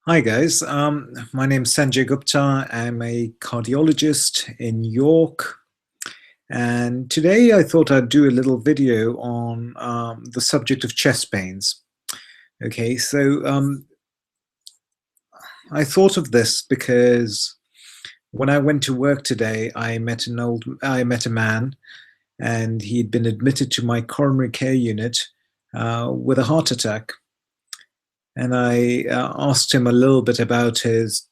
Hi guys, my name's Sanjay Gupta. I'm a cardiologist in York, and today I thought I'd do a little video on the subject of chest pains. Okay, so I thought of this because when I went to work today, I met a man, and he'd been admitted to my coronary care unit with a heart attack. And I asked him a little bit about his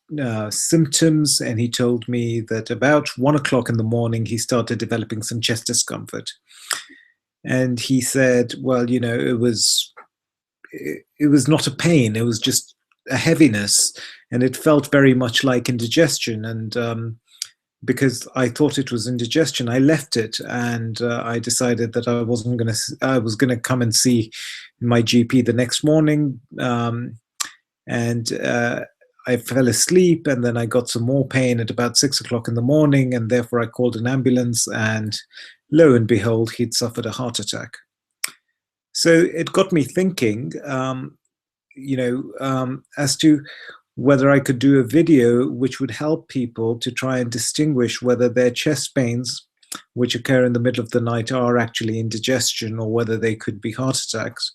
symptoms, and he told me that about 1 o'clock in the morning he started developing some chest discomfort. And he said, well, it was not a pain; it was just a heaviness, and it felt very much like indigestion. And because I thought it was indigestion, I left it, and I decided that I was going to come and see my GP the next morning, and I fell asleep, and then I got some more pain at about 6 o'clock in the morning, and therefore I called an ambulance, and lo and behold, he'd suffered a heart attack. So it got me thinking, as to whether I could do a video which would help people to try and distinguish whether their chest pains, which occur in the middle of the night, are actually indigestion or whether they could be heart attacks.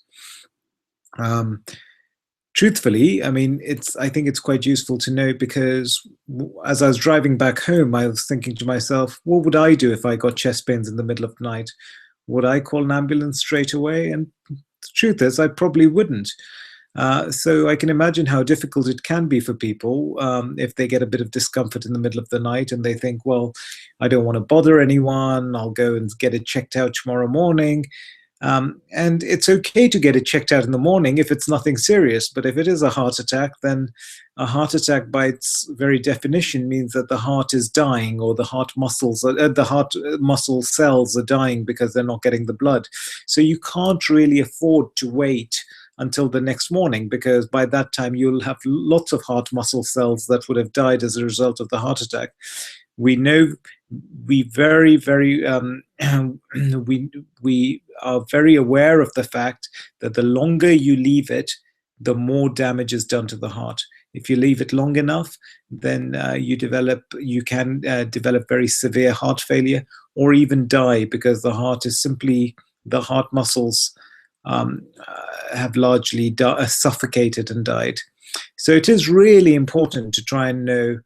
Truthfully, I think it's quite useful to know, because as I was driving back home, I was thinking to myself, what would I do if I got chest pains in the middle of the night? Would I call an ambulance straight away? And the truth is, I probably wouldn't. So I can imagine how difficult it can be for people if they get a bit of discomfort in the middle of the night and they think, well, I don't want to bother anyone. I'll go and get it checked out tomorrow morning. And it's okay to get it checked out in the morning if it's nothing serious. But if it is a heart attack, then a heart attack by its very definition means that the heart is dying, or the heart muscle cells are dying because they're not getting the blood. So you can't really afford to wait until the next morning, because by that time you'll have lots of heart muscle cells that would have died as a result of the heart attack. We know, we very, very, we are very aware of the fact that the longer you leave it, the more damage is done to the heart. If you leave it long enough, then you can develop very severe heart failure, or even die, because the heart muscles have largely suffocated and died. So it is really important to try and know,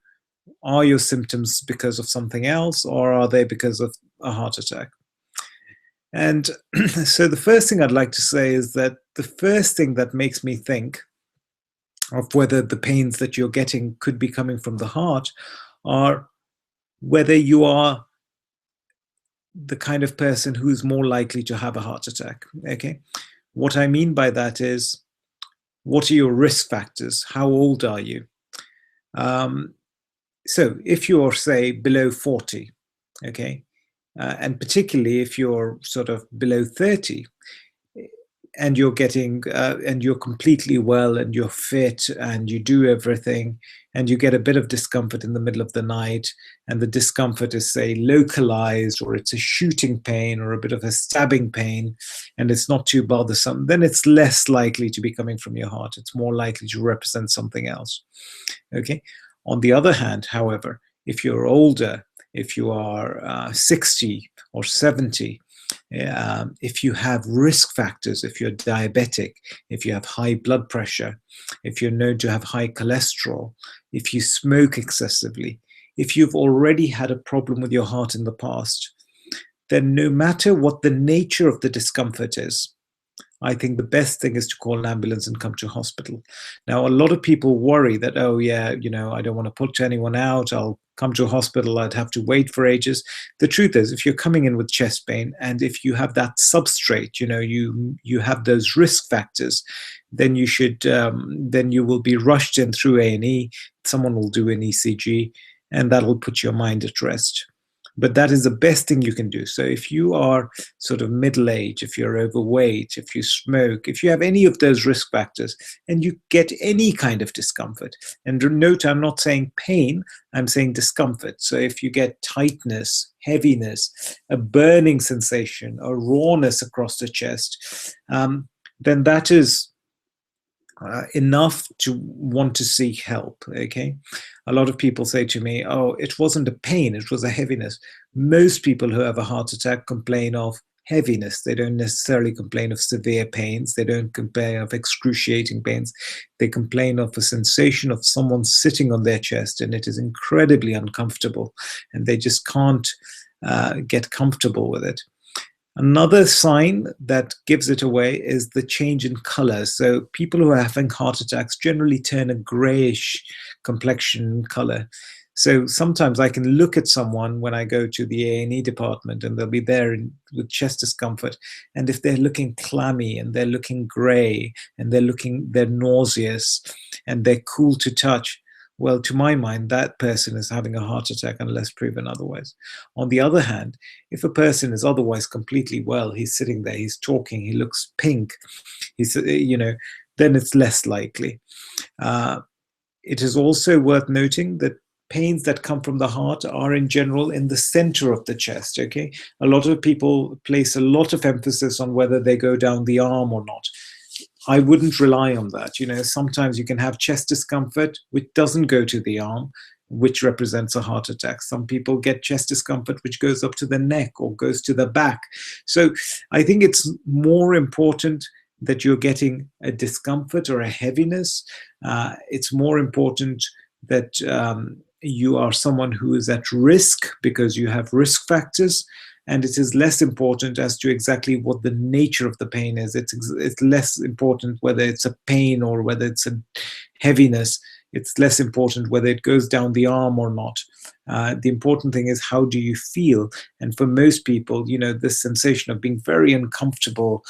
are your symptoms because of something else, or are they because of a heart attack? And so the first thing I'd like to say is that the first thing that makes me think of whether the pains that you're getting could be coming from the heart are whether you are the kind of person who's more likely to have a heart attack. Okay, what I mean by that is, what are your risk factors? How old are you? So if you're, say, below 40, okay, and particularly if you're sort of below 30, and you're and you're completely well, and you're fit, and you do everything, and you get a bit of discomfort in the middle of the night, and the discomfort is, say, localized, or it's a shooting pain or a bit of a stabbing pain, and it's not too bothersome, then it's less likely to be coming from your heart. It's more likely to represent something else. Okay. On the other hand, however, if you're older, if you are 60 or 70, if you have risk factors, if you're diabetic, if you have high blood pressure, if you're known to have high cholesterol, if you smoke excessively, if you've already had a problem with your heart in the past, then no matter what the nature of the discomfort is, I think the best thing is to call an ambulance and come to hospital. Now, a lot of people worry that, oh yeah, I don't want to put anyone out. I'll come to a hospital. I'd have to wait for ages. The truth is, if you're coming in with chest pain, and if you have that substrate, you have those risk factors, then then you will be rushed in through A&E. Someone will do an ECG, and that'll put your mind at rest. But that is the best thing you can do. So if you are sort of middle-aged, if you're overweight, if you smoke, if you have any of those risk factors, and you get any kind of discomfort, and note, I'm not saying pain, I'm saying discomfort. So if you get tightness, heaviness, a burning sensation, a rawness across the chest, then that is enough to want to seek help. Okay, a lot of people say to me, oh, it wasn't a pain, it was a heaviness. Most people who have a heart attack complain of heaviness. They don't necessarily complain of severe pains. They don't complain of excruciating pains. They complain of a sensation of someone sitting on their chest, and it is incredibly uncomfortable, and they just can't get comfortable with it. Another sign that gives it away is the change in color. So people who are having heart attacks generally turn a grayish complexion color. So sometimes I can look at someone when I go to the A&E department, and they'll be there with chest discomfort. And if they're looking clammy, and they're looking gray, and they're nauseous, and they're cool to touch, well, to my mind, that person is having a heart attack unless proven otherwise. On the other hand, if a person is otherwise completely well, he's sitting there, he's talking, he looks pink, then it's less likely. It is also worth noting that pains that come from the heart are in general in the center of the chest. Okay, a lot of people place a lot of emphasis on whether they go down the arm or not. I wouldn't rely on that. Sometimes you can have chest discomfort which doesn't go to the arm, which represents a heart attack. Some people get chest discomfort which goes up to the neck or goes to the back. So I think it's more important that you're getting a discomfort or a heaviness. It's more important that you are someone who is at risk because you have risk factors. And it is less important as to exactly what the nature of the pain is. It's less important whether it's a pain or whether it's a heaviness. It's less important whether it goes down the arm or not. The important thing is, how do you feel? And for most people, this sensation of being very uncomfortable,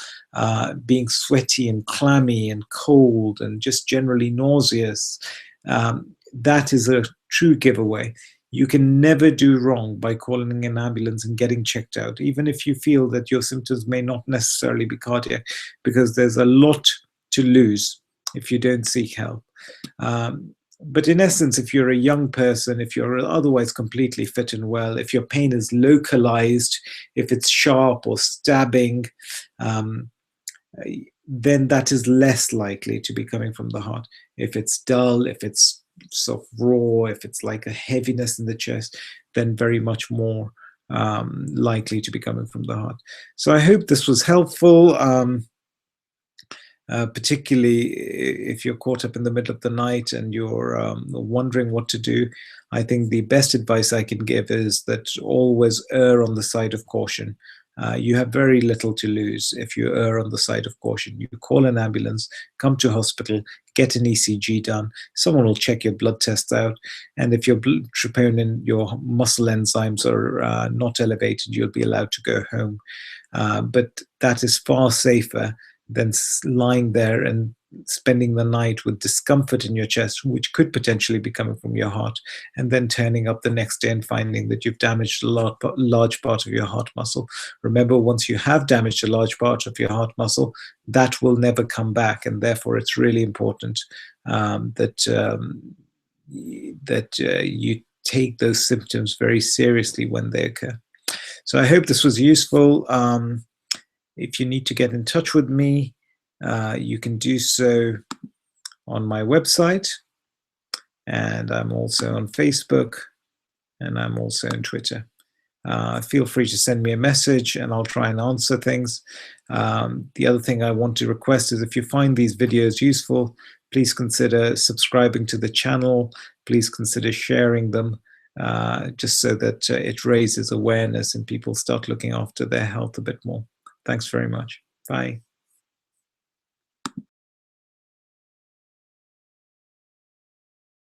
being sweaty and clammy and cold and just generally nauseous, that is a true giveaway. You can never do wrong by calling an ambulance and getting checked out, even if you feel that your symptoms may not necessarily be cardiac, because there's a lot to lose if you don't seek help. But in essence, if you're a young person, if you're otherwise completely fit and well, if your pain is localized, if it's sharp or stabbing, then that is less likely to be coming from the heart. If it's dull, if it's sort of raw, if it's like a heaviness in the chest, then very much more likely to be coming from the heart. So I hope this was helpful, particularly if you're caught up in the middle of the night and you're wondering what to do. I think the best advice I can give is that always err on the side of caution. You have very little to lose if you err on the side of caution. You call an ambulance, come to hospital, get an ECG done. Someone will check your blood tests out. And if your troponin, your muscle enzymes are not elevated, you'll be allowed to go home. But that is far safer than lying there and spending the night with discomfort in your chest, which could potentially be coming from your heart, and then turning up the next day and finding that you've damaged a large part of your heart muscle. Remember, once you have damaged a large part of your heart muscle, that will never come back, and therefore it's really important that you take those symptoms very seriously when they occur. So I hope this was useful. If you need to get in touch with me, you can do so on my website, and I'm also on Facebook, and I'm also on Twitter. Feel free to send me a message and I'll try and answer things. The other thing I want to request is, if you find these videos useful, please consider subscribing to the channel. Please consider sharing them, just so that it raises awareness and people start looking after their health a bit more. Thanks very much. Bye.